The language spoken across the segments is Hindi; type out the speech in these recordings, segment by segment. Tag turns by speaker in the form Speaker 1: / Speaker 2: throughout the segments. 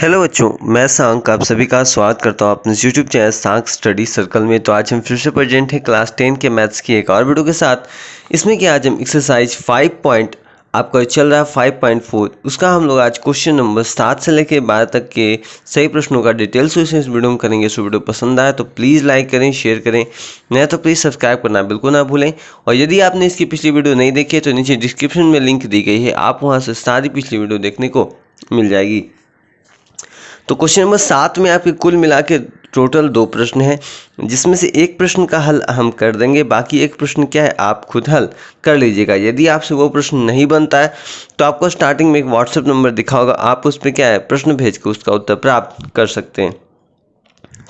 Speaker 1: हेलो बच्चों, मैं सांक आप सभी का स्वागत करता हूँ अपने यूट्यूब चैनल सांक स्टडी सर्कल में। तो आज हम फिर से प्रेजेंट हैं क्लास 10 के मैथ्स की एक और वीडियो के साथ। इसमें कि आज हम एक्सरसाइज 5 पॉइंट आपका चल रहा है 5.4, उसका हम लोग आज क्वेश्चन नंबर 7 से लेकर 12 तक के सही प्रश्नों का डिटेल सोल्यूशन इस वीडियो में करेंगे। सो वीडियो पसंद आए तो प्लीज़ लाइक करें, शेयर करें, नहीं तो प्लीज़ सब्सक्राइब करना बिल्कुल ना भूलें। और यदि आपने इसकी पिछली वीडियो नहीं देखी है तो नीचे डिस्क्रिप्शन में लिंक दी गई है, आप वहाँ से सारी पिछली वीडियो देखने को मिल जाएगी। तो क्वेश्चन नंबर 7 में आपके कुल मिला के टोटल 2 प्रश्न हैं, जिसमें से एक प्रश्न का हल हम कर देंगे, बाकी एक प्रश्न क्या है आप खुद हल कर लीजिएगा। यदि आपसे वो प्रश्न नहीं बनता है तो आपको स्टार्टिंग में एक व्हाट्सएप नंबर दिखा होगा, आप उस पर क्या है प्रश्न भेज के उसका उत्तर प्राप्त कर सकते हैं।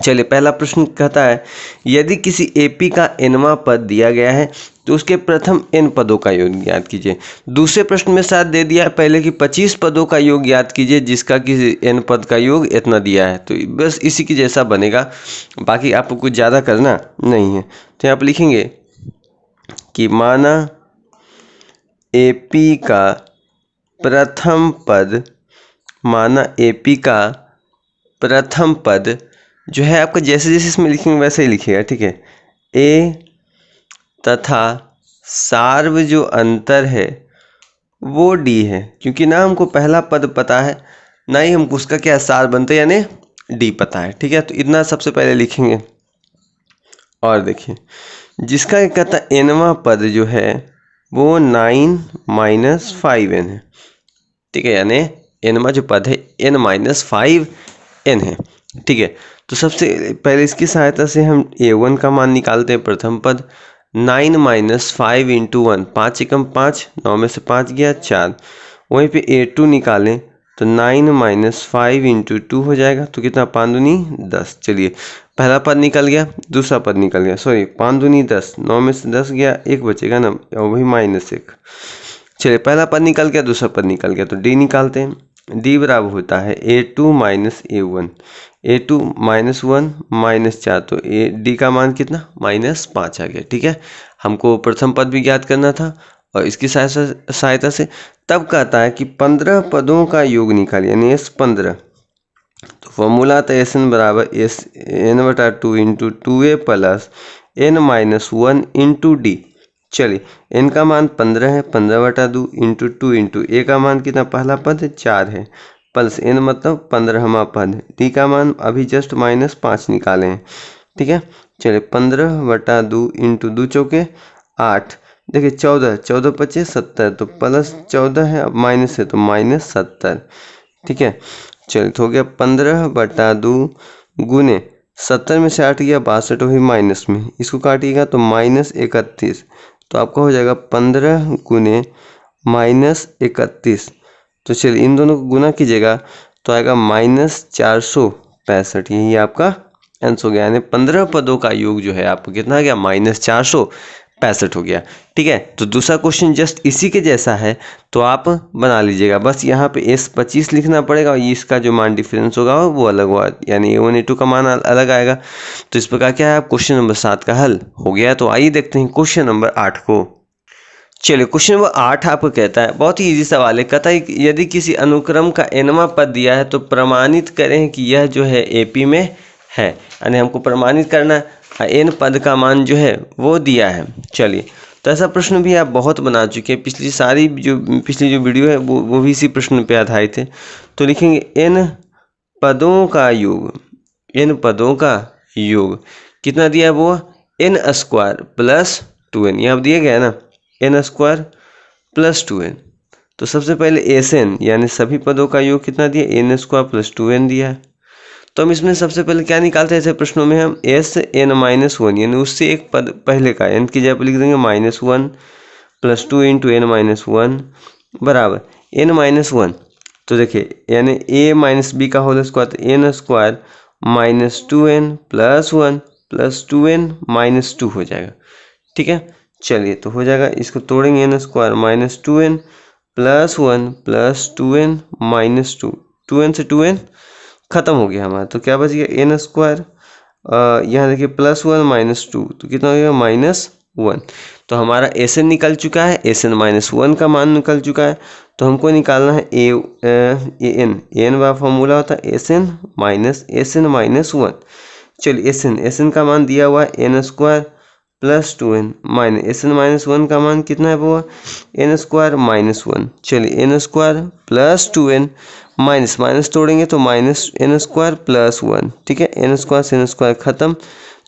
Speaker 1: चलिए, पहला प्रश्न कहता है यदि किसी एपी का nवां पद दिया गया है तो उसके प्रथम n पदों का योग ज्ञात कीजिए। दूसरे प्रश्न में साथ दे दिया है पहले कि 25 पदों का योग ज्ञात कीजिए जिसका किसी n पद का योग इतना दिया है। तो बस इसी की जैसा बनेगा, बाकी आपको कुछ ज़्यादा करना नहीं है। तो यहाँ पर लिखेंगे कि माना एपी का प्रथम पद, माना एपी का प्रथम पद जो है आपका जैसे जैसे इसमें लिखेंगे वैसे ही लिखिएगा, ठीक है। ए तथा सार्व जो अंतर है वो डी है, क्योंकि ना हमको पहला पद पता है ना ही हमको उसका क्या सार बनते यानी डी पता है, ठीक है। तो इतना सबसे पहले लिखेंगे। और देखिए जिसका क्या कहता है nवां पद जो है वो 9 - 5n है, ठीक है, यानी nवां जो पद है n-5n है, ठीक है। तो सबसे पहले इसकी सहायता से हम a1 का मान निकालते हैं। प्रथम पद 9 - 5 × 1, 5 एकम 5, 9 में से 5 गया 4। वहीं पे a2 निकालें तो 9 - 5 × 2 हो जाएगा, तो कितना 5 दूनी 10। चलिए, पहला पद निकल गया, दूसरा पद निकल गया, सॉरी 5 दूनी 10, 9 में से 10 गया, 1 बचेगा ना, वही -1। चलिए, पहला पद निकल गया, दूसरा पद निकल गया, तो डी निकालते हैं। डी बराबर होता है a2 - a1, a2 -1 -4, तो डी का मान कितना -5 आ गया, ठीक है। हमको प्रथम पद भी ज्ञात करना था और इसकी सहायता से तब कहता है कि 15 पदों का योग निकालिए, यानी S15। तो फॉर्मूला था SN बराबर n/2 × 2a + n-1 × d। चलिए, n का मान 15 है, 15/2 × 2 × a का मान कितना, पहला पद 4 है, प्लस n मतलब 15वां पद, d का मान अभी जस्ट -5 निकाले हैं, ठीक है। चलिए, 15/2 × 2 चौके 8, देखिए 14, 14 × 5 = 70, तो +14 है, अब माइनस है तो -70, ठीक है। चलिए, तो हो गया 15/2 गुने 70 में से 8 गया 62, वही माइनस में, इसको काटिएगा तो -31, तो आपका हो जाएगा 15 गुने -31। तो चलिए इन दोनों को गुना कीजिएगा तो आएगा -465, यही आपका आंसर हो गया, यानी 15 पदों का योग जो है आपको कितना आ गया -465 हो गया, ठीक है। तो दूसरा क्वेश्चन जस्ट इसी के जैसा है, तो आप बना लीजिएगा। बस यहाँ पे S25 लिखना पड़ेगा और इसका जो मान डिफरेंस होगा वो अलग होगा, यानी A1 A2 का मान अलग आएगा। तो इस प्रकार क्या है, आप क्वेश्चन नंबर 7 का हल हो गया। तो आइए देखते हैं क्वेश्चन नंबर 8 को। चलिए, क्वेश्चन नंबर 8 आपको कहता है, बहुत ही इजी सवाल है, कहता है कि यदि किसी अनुक्रम का nवां पद दिया है तो प्रमाणित करें कि यह जो है एपी में है, यानी हमको प्रमाणित करना n पद का मान जो है वो दिया है। चलिए, तो ऐसा प्रश्न भी आप बहुत बना चुके हैं, पिछली जो वीडियो है वो भी इसी प्रश्न पे आधारित है। तो लिखेंगे n पदों का योग, n पदों का योग कितना दिया है, वो n² + 2n, यहाँ दिया गया है ना, n² + 2n। तो सबसे पहले SN यानी सभी पदों का योग कितना दिया, n² + 2n दिया है। तो हम इसमें सबसे पहले क्या निकालते हैं, ऐसे प्रश्नों में हम SN-1 यानी उससे एक पद पहले का n की जगह पर लिख देंगे -1 + 2 × n-1 बराबर n-1। तो देखिए, यानी a - b का होल स्क्वायर, तो n² - 2n + 1 + 2n - 2 हो जाएगा, ठीक है। चलिए, तो हो जाएगा, इसको तोड़ेंगे, n² - 2n + 1 + 2n - 2, 2n से 2n खत्म हो गया हमारा, तो क्या बच गया n², यहाँ देखिए +1 - 2, तो कितना हो गया 1। तो हमारा एस एन निकल चुका है, एस एन माइनस 1 का मान निकल चुका है। तो हमको निकालना है ए एन का फॉर्मूला होता है एस एन माइनस 1। चलिए एस एन का मान दिया हुआ है n square plus 2n minus s N minus 1 का मान कितना है वो एन स्क्वायर माइनस 1। चलिए n square plus 2n minus minus तोड़ेंगे तो माइनस एन स्क्वायर प्लस 1। ठीक है, एन स्क्वायर से एन स्क्वायर खत्म।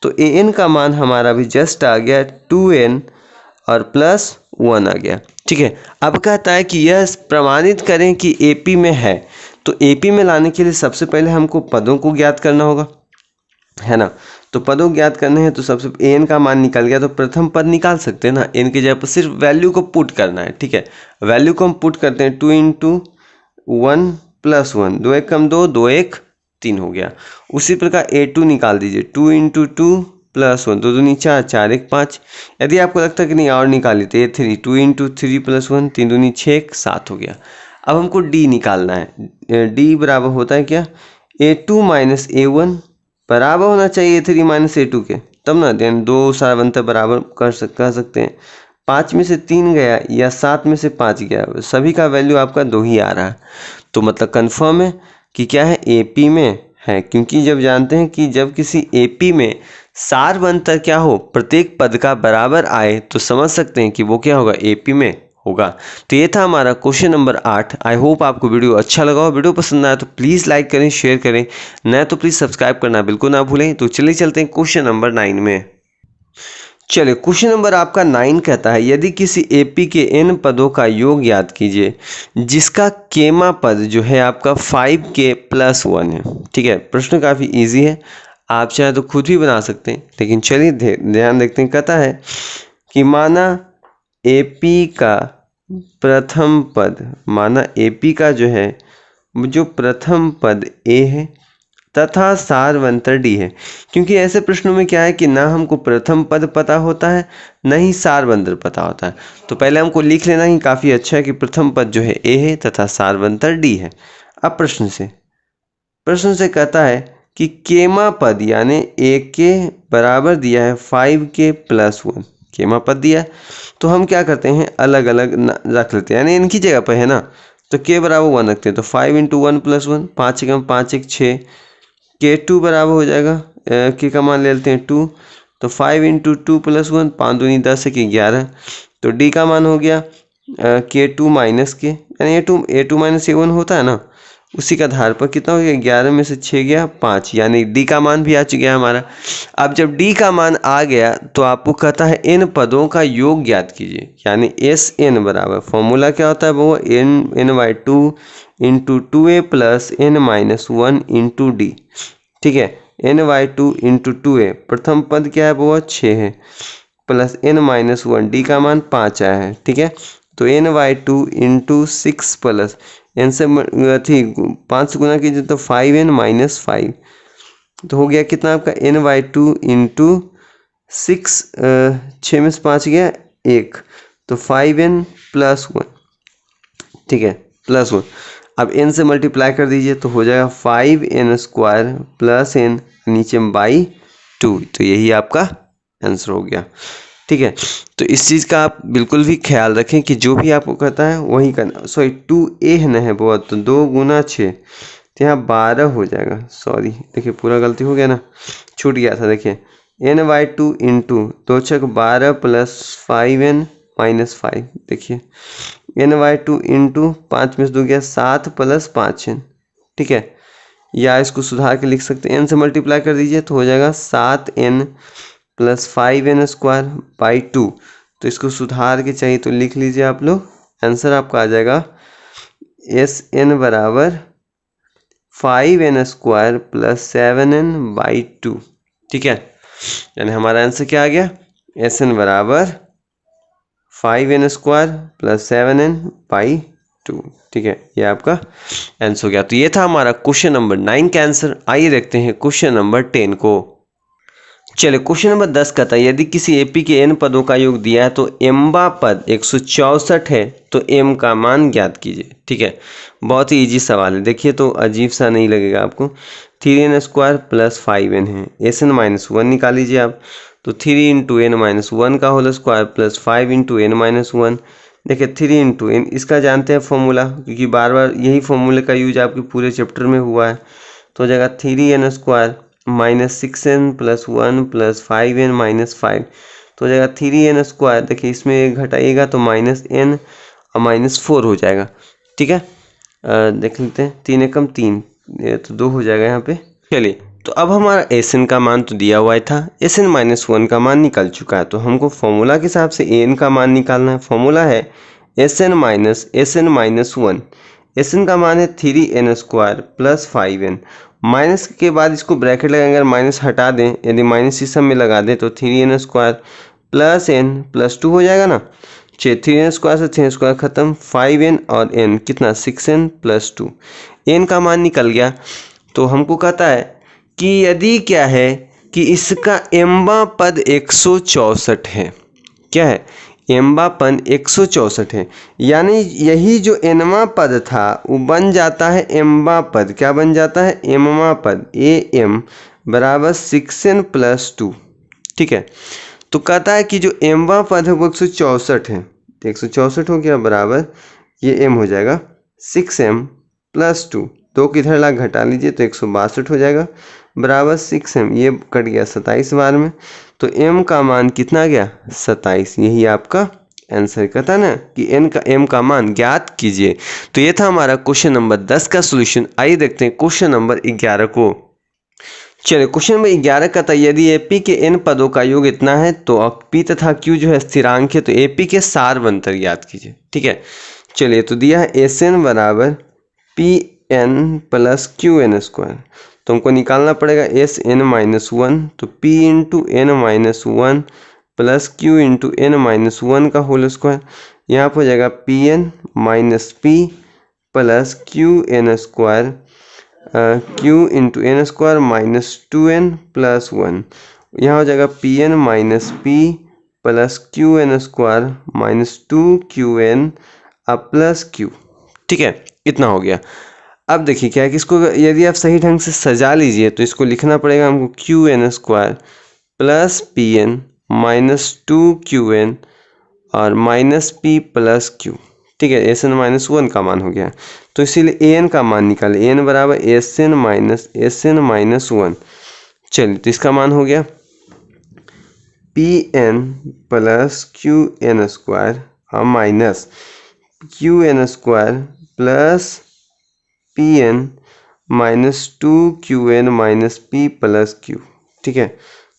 Speaker 1: तो ए एन का मान हमारा भी जस्ट आ गया 2n और प्लस 1 आ गया। ठीक है, अब कहता है कि यह प्रमाणित करें कि एपी में है। तो एपी में लाने के लिए सबसे पहले हमको पदों को ज्ञात करना होगा, है ना। तो पदों ज्ञात करने हैं तो सबसे एन का मान निकल गया तो प्रथम पद निकाल सकते हैं ना। एन की जगह पर सिर्फ वैल्यू को पुट करना है। ठीक है, वैल्यू को हम पुट करते हैं 2 × 1 + 1, 2 1 कम 2, 2 1 3 हो गया। उसी प्रकार A2 निकाल दीजिए, 2 × 2 + 1, 2 दूनी 4, 4 1 5। यदि आपको लगता है कि नहीं और निकाल लेते A3, 2 × 3 + 1, 3 दूनी 6 7 हो गया। अब हमको D निकालना है। D बराबर होता है क्या, A2 - A1 बराबर होना चाहिए A3 - A2 के, तब ना देन दो सारा बनता बराबर कह सकते हैं। 5 में से 3 गया या 7 में से 5 गया, सभी का वैल्यू आपका 2 ही आ रहा है। तो मतलब कंफर्म है कि क्या है, एपी में है। क्योंकि जब जानते हैं कि जब किसी एपी में सार बनतर क्या हो, प्रत्येक पद का बराबर आए, तो समझ सकते हैं कि वो क्या होगा, एपी में होगा। तो ये था हमारा क्वेश्चन नंबर 8। आई होप आपको वीडियो अच्छा लगा हो। वीडियो पसंद आया तो प्लीज़ लाइक करें, शेयर करें, नए तो प्लीज़ सब्सक्राइब करना बिल्कुल ना भूलें। तो चलिए चलते हैं क्वेश्चन नंबर 9 में। चलिए, क्वेश्चन नंबर आपका 9 कहता है, यदि किसी एपी के n पदों का योग याद कीजिए जिसका केमा पद जो है आपका 5k + 1 है। ठीक है, प्रश्न काफ़ी इजी है, आप चाहे तो खुद भी बना सकते हैं, लेकिन चलिए ध्यान देखते हैं। कहता है कि माना एपी का प्रथम पद, माना एपी का जो है जो प्रथम पद ए है तथा सारवंतर डी है। क्योंकि ऐसे प्रश्नों में क्या है कि ना हमको प्रथम पद पता होता है ना ही सारवंतर पता होता है। तो पहले हमको लिख लेना ही काफ़ी अच्छा है कि प्रथम पद जो है ए है तथा सारवंतर डी है। अब प्रश्न से कहता है कि केमा पद यानी ए के बराबर दिया है 5k + 1, केमा पद दिया है। तो हम क्या करते हैं, अलग अलग रख लेते हैं, यानी इनकी जगह पर है ना, तो k बराबर 1 रखते हैं। तो 5 × 1 + 1, 5 × 5 1 6, K2 बराबर हो जाएगा, के का मान ले लेते हैं 2, तो 5 × 2 + 1, 5 दूनी 10 1 11। तो D का मान हो गया K2 - K, यानी A2 - A1 होता है ना, उसी का आधार पर कितना हो गया, 11 में से 6 गया 5, यानी D का मान भी आ चुका हमारा। अब जब D का मान आ गया तो आपको कहता है इन पदों का योग ज्ञात कीजिए, यानी SN बराबर, फॉर्मूला क्या होता है वो n/2 × 2a + n - 1 × D। ठीक है, n/2 × 2a, प्रथम पद क्या है वो 6 है, प्लस n - 1, D का मान 5 आया है। ठीक है, तो n/2 × 6 प्लस n से 5 से गुना कीजिए तो 5n - 5, तो हो गया कितना आपका n/2 × 6, 6 में से 5 गया 1, तो 5n + 1। ठीक है, +1। अब n से मल्टीप्लाई कर दीजिए तो हो जाएगा 5n² + n नीचे में /2, तो यही आपका आंसर हो गया। ठीक है, तो इस चीज़ का आप बिल्कुल भी ख्याल रखें कि जो भी आपको कहता है वही करना। सॉरी 2a है ना है बहुत, तो 2 × 6, तो यहाँ 12 हो जाएगा। सॉरी देखिए पूरा गलती हो गया ना, छूट गया था। देखिए n/2 × 2 × 6 12 + 5n - 5, देखिए n/2 × 5 में से 2 गया 7 + 5n। ठीक है, या इसको सुधार के लिख सकते हैं, n से मल्टीप्लाई कर दीजिए तो हो जाएगा 7n + 5n² /2। तो इसको सुधार के चाहिए तो लिख लीजिए आप लोग, आंसर आपका आ जाएगा SN बराबर 5n² + 7n/2। ठीक है, यानी हमारा आंसर क्या आ गया, SN बराबर 5n² + 7n/2। ठीक है, ये आपका आंसर हो गया। तो ये था हमारा क्वेश्चन नंबर 9 का आंसर। आइए देखते हैं क्वेश्चन नंबर 10 को। चलिए क्वेश्चन नंबर 10 कहता है यदि किसी एपी के n पदों का योग दिया है तो एम्बा पद 164 है तो m का मान ज्ञात कीजिए। ठीक है, बहुत ही इजी सवाल है। देखिए तो अजीब सा नहीं लगेगा आपको। 3n स्क्वायर प्लस 5n है, एस एन माइनस 1 निकाल लीजिए आप। तो 3 इंटू एन माइनस 1 का whole square plus 5 into n minus 1। देखिए 3 इंटू एन, इसका जानते हैं फॉर्मूला, क्योंकि बार बार यही फॉर्मूले का यूज आपके पूरे चैप्टर में हुआ है। तो हो जाएगा 3n square minus 6n plus 1 plus 5n minus 5। तो हो जाएगा 3n स्क्वायर। देखिए इसमें घटाइएगा तो माइनस n और माइनस 4 हो जाएगा। ठीक है, देख लेते हैं, 3 एकम 3, तो 2 हो जाएगा यहाँ पे। चलिए तो अब हमारा एस एन का मान तो दिया हुआ था, एस एन माइनस 1 का मान निकल चुका है। तो हमको फॉर्मूला के हिसाब से ए एन का मान निकालना है। फॉर्मूला है s N minus 1। S n का मान है 3n square plus 5n। Minus के बाद इसको ब्रैकेट लगाएंगे, अगर माइनस हटा दें, यदि माइनस इस सब में लगा दें तो 3n square plus n plus 2 हो जाएगा ना। 3n स्क्वायर से 3 स्क्वायर खत्म, 5n और n कितना 6n प्लस 2। n का मान निकल गया। तो हमको कहता है कि यदि क्या है कि इसका एम्बा पद 164 है। क्या है? एम्बा पद 164 है, यानी यही जो एनवा पद था वो बन जाता है एम्बा पद। क्या बन जाता है? एम्बा पद, ए एम बराबर 6n प्लस 2। ठीक है, तो कहता है कि जो एम्बा पद है वो 164 है, 164 हो गया बराबर, ये m हो जाएगा 6m प्लस 2। 2 किधर ला घटा लीजिए तो 162 हो जाएगा बराबर 6m, ये कट गया 27 बार में। तो m का मान कितना गया? 27। यही आपका आंसर कहता ना कि m का मान ज्ञात कीजिए। तो ये था हमारा क्वेश्चन नंबर 10 का सॉल्यूशन। आइए देखते हैं क्वेश्चन नंबर 11 को। चलिए क्वेश्चन नंबर 11 का था यदि एपी के n पदों का योग इतना है तो p तथा q जो है स्थिरांक है, तो एपी के सार अंतर ज्ञात कीजिए। ठीक है, चलिए तो दिया है एस एन बराबर p N plus Q N square. तो हमको निकालना पड़ेगा एस एन माइनस 1, तो p into n minus 1 plus q into n minus 1 का होल स्क्वायर। यहाँ पर हो जाएगा P N minus P plus Q N square, q into n square minus 2n plus 1। यहाँ हो जाएगा P N minus P plus Q N square minus 2qn plus q। ठीक है, इतना हो गया। अब देखिए क्या है कि इसको यदि आप सही ढंग से सजा लीजिए तो इसको लिखना पड़ेगा हमको q N square plus P N minus 2qn और माइनस पी प्लस क्यू। ठीक है, एस एन माइनस 1 का मान हो गया, तो इसीलिए ए एन का मान निकाले, ए एन बराबर एस एन माइनस 1। चलिए तो इसका मान हो गया P N plus Q N square और minus Q N square plus P N minus 2qn minus P plus Q. ठीक है,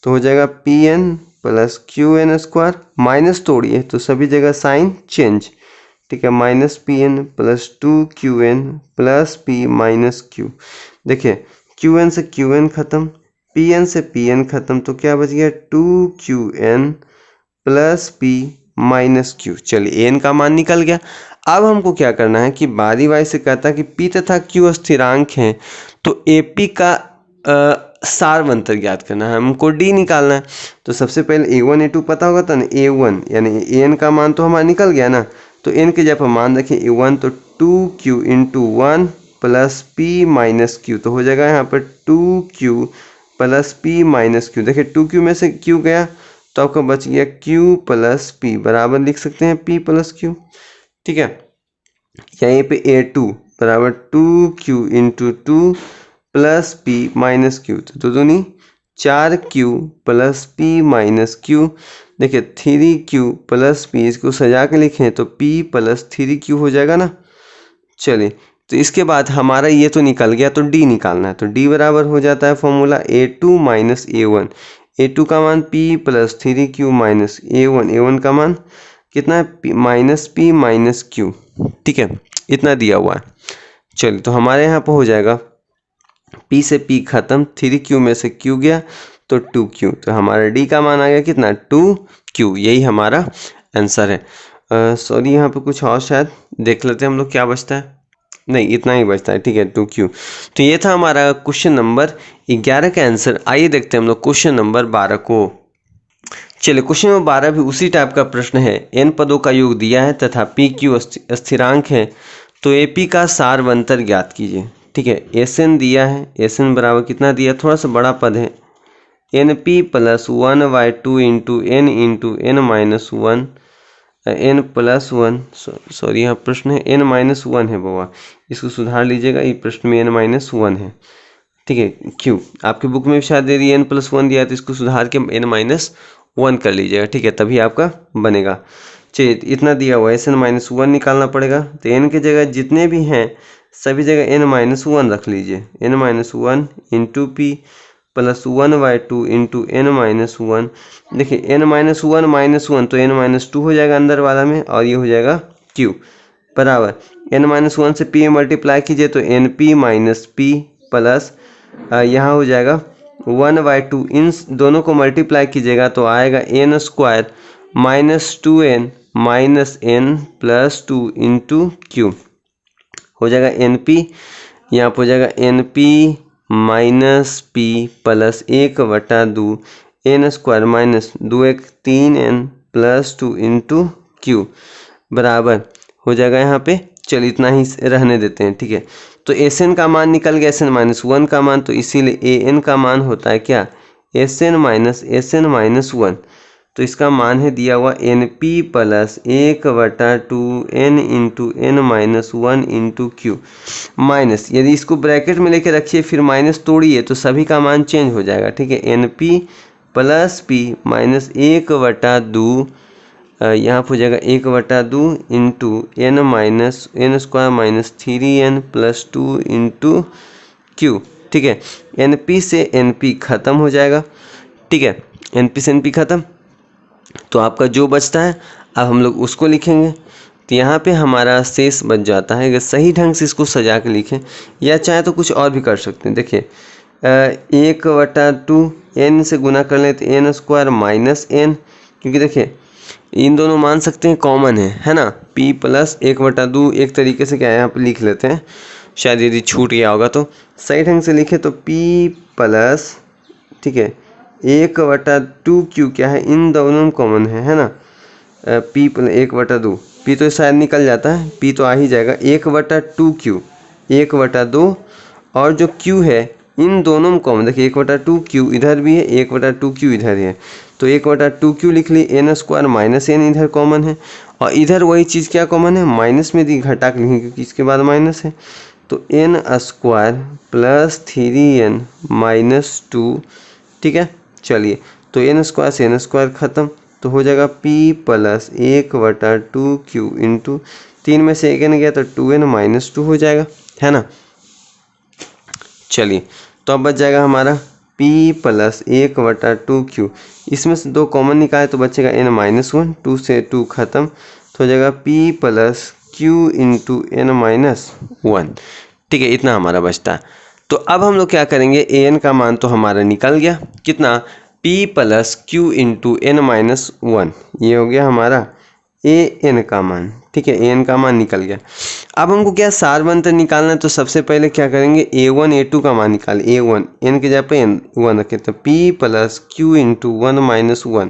Speaker 1: तो हो जाएगा P N plus Q N square, minus तोड़िए तो सभी जगह साइन चेंज। ठीक है, minus P N plus 2qn plus P minus Q. देखिए qn से qn खत्म, pn से pn खत्म, तो क्या बच गया 2qn plus p minus Q. चलिए n का मान निकल गया। अब हमको क्या करना है कि बारी बारी से कहता है कि p तथा q स्थिरांक हैं, तो AP का सार अंतर ज्ञात करना है, हमको d निकालना है। तो सबसे पहले a1 a2 पता होगा था ना, a1 यानी an का मान तो हमारा निकल गया ना, तो n के जब हम मान रखें a1 तो 2q into 1 plus p minus q, तो हो जाएगा यहाँ पर 2q plus p minus q। देखिए 2q में से q गया तो आपका बच गया q प्लस p, बराबर लिख सकते हैं p प्लस q। ठीक है, यहीं पे a2 बराबर 2q into 2 plus p minus q, तो दूनी 4q plus p minus q। देखिए 3q प्लस p, इसको सजा के लिखें तो p प्लस 3q हो जाएगा ना। चलिए तो इसके बाद हमारा ये तो निकल गया, तो d निकालना है। तो d बराबर हो जाता है formula a2 minus a1। a2 का मान p plus 3q minus a1 का मान कितना है माइनस p माइनस q। ठीक है, इतना दिया हुआ है। चलिए तो हमारे यहाँ पर हो जाएगा p से p खत्म, 3q में से q गया तो 2q, तो हमारा d का मान आ गया कितना 2q। यही हमारा आंसर है। सॉरी यहाँ पे कुछ और शायद देख लेते हैं हम लोग क्या बचता है। नहीं, इतना ही बचता है, ठीक है, 2q। तो ये था हमारा क्वेश्चन नंबर 11 का आंसर। आइए देखते हैं हम लोग क्वेश्चन नंबर 12 को। चलिए, क्वेश्चन नंबर 12 भी उसी टाइप का प्रश्न है। n पदों का योग दिया है तथा pq स्थिरांक है, तो ap का सारवंतर ज्ञात कीजिए। ठीक है, Sn दिया है, Sn बराबर कितना दिया, थोड़ा सा बड़ा पद है, np plus 1/2 into n into n minus 1 n plus 1, sorry यहाँ प्रश्न है n माइनस 1 है बाबा, इसको सुधार लीजिएगा, ये प्रश्न में n माइनस 1 है। ठीक है, क्यों आपकी बुक में भी शायद दे दी n प्लस 1 दिया है, तो इसको सुधार के n माइनस 1 कर लीजिएगा। ठीक है, तभी आपका बनेगा। चलिए, इतना दिया हुआ है, Sn माइनस 1 निकालना पड़ेगा, तो n की जगह जितने भी हैं सभी जगह n माइनस 1 रख लीजिए, n minus 1 into P plus 1/2 into n minus 1। देखिए n माइनस 1 माइनस 1 तो n माइनस 2 हो जाएगा अंदर वाला में, और ये हो जाएगा q बराबर n माइनस 1 से p में मल्टीप्लाई कीजिए तो n p minus P plus यहाँ हो जाएगा 1/2, इन दोनों को मल्टीप्लाई कीजिएगा तो आएगा n square minus 2n minus n plus 2 into q, हो जाएगा एन पी, यहाँ पर हो जाएगा n p minus P plus 1/2 n square minus 2 3n plus 2 into q बराबर हो जाएगा यहाँ पे। चलिए, इतना ही रहने देते हैं। ठीक है, तो Sn का मान निकल गया, Sn माइनस 1 का मान, तो इसीलिए An का मान होता है क्या, Sn माइनस 1। तो इसका मान है दिया हुआ Np plus 1/2 n into n minus 1 into Q minus, यदि इसको ब्रैकेट में लेके रखिए फिर माइनस तोड़िए तो सभी का मान चेंज हो जाएगा। ठीक है, Np प्लस पी माइनस 1/2, यहाँ पर हो जाएगा 1/2 into n minus n square minus 3n plus 2 into Q. ठीक है, Np से Np खत्म हो जाएगा। ठीक है, Np से Np खत्म, तो आपका जो बचता है अब हम लोग उसको लिखेंगे। तो यहाँ पे हमारा शेष बच जाता है। अगर सही ढंग से इसको सजा के लिखें, या चाहे तो कुछ और भी कर सकते हैं। देखिए 1/2 n से गुना कर लें तो n स्क्वायर माइनस n, क्योंकि देखिए इन दोनों मान सकते हैं कॉमन है ना, p प्लस 1/2 एक तरीके से क्या है यहाँ पे लिख लेते हैं, शायद यदि छूट गया होगा तो सही ढंग से लिखे तो p प्लस, ठीक है, 1/2 क्यू क्या है, इन दोनों कॉमन है ना, p प्लस 1/2, p तो शायद निकल जाता है, p तो आ ही जाएगा, 1/2 क्यू 1/2, और जो q है इन दोनों में कॉमन, देखिए 1/2 क्यू इधर भी है, 1/2 क्यू इधर है, तो 1/2 क्यू लिख ली, n स्क्वायर माइनस n इधर कॉमन है, और इधर वही चीज़ क्या कॉमन है, माइनस में दी घटा के लिखेंगे क्योंकि इसके बाद माइनस है, तो n square plus 3n minus 2। ठीक है, चलिए, तो n स्क्वायर से n स्क्वायर खत्म, तो हो जाएगा p प्लस 1/2 क्यू इंटू 3 में से 1n गया तो 2n माइनस 2 हो जाएगा, है ना। चलिए, तो अब बच जाएगा हमारा p प्लस 1/2 क्यू, इसमें से 2 कॉमन निकाले तो बचेगा n माइनस 1, 2 से 2 खत्म, तो हो जाएगा p plus q into n minus 1। ठीक है, इतना हमारा बचता है। तो अब हम लोग क्या करेंगे, an का मान तो हमारा निकल गया, कितना, p plus q into n minus 1, ये हो गया हमारा an का मान। ठीक है, an का मान निकल गया। अब हमको क्या सारवंतर निकालना है, तो सबसे पहले क्या करेंगे, a1 a2 का मान निकाल, a1 n के जगह पे n1 रखें, तो p plus q into 1 minus 1,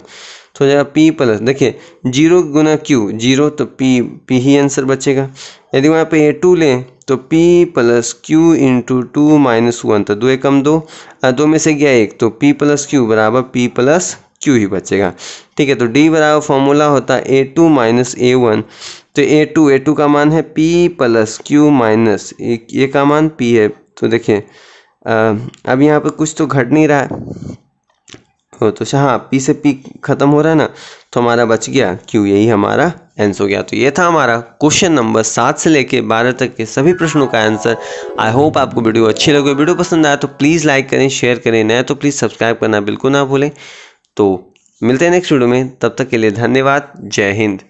Speaker 1: तो हो जाएगा p प्लस, देखिए 0 गुना q 0, तो p ही आंसर बचेगा। यदि वहाँ पे a2 लें तो p plus q into 2 minus 1, तो 2 एकम 2, 2 में से गया 1, तो p प्लस q बराबर p प्लस q ही बचेगा। ठीक है, तो d बराबर फॉर्मूला होता है a2 माइनस a1, तो a2 का मान है p plus q minus a का मान p है। तो देखिए अब यहाँ पर कुछ तो घट नहीं रहा है, तो हाँ p से p खत्म हो रहा है ना, तो हमारा बच गया q, यही हमारा आंसर हो गया। तो ये था हमारा क्वेश्चन नंबर 7 से लेके 12 तक के सभी प्रश्नों का आंसर। आई होप आपको वीडियो अच्छी लगे। वीडियो पसंद आया तो प्लीज़ लाइक करें, शेयर करें, नया तो प्लीज़ सब्सक्राइब करना बिल्कुल ना भूलें। तो मिलते हैं नेक्स्ट वीडियो में, तब तक के लिए धन्यवाद। जय हिंद।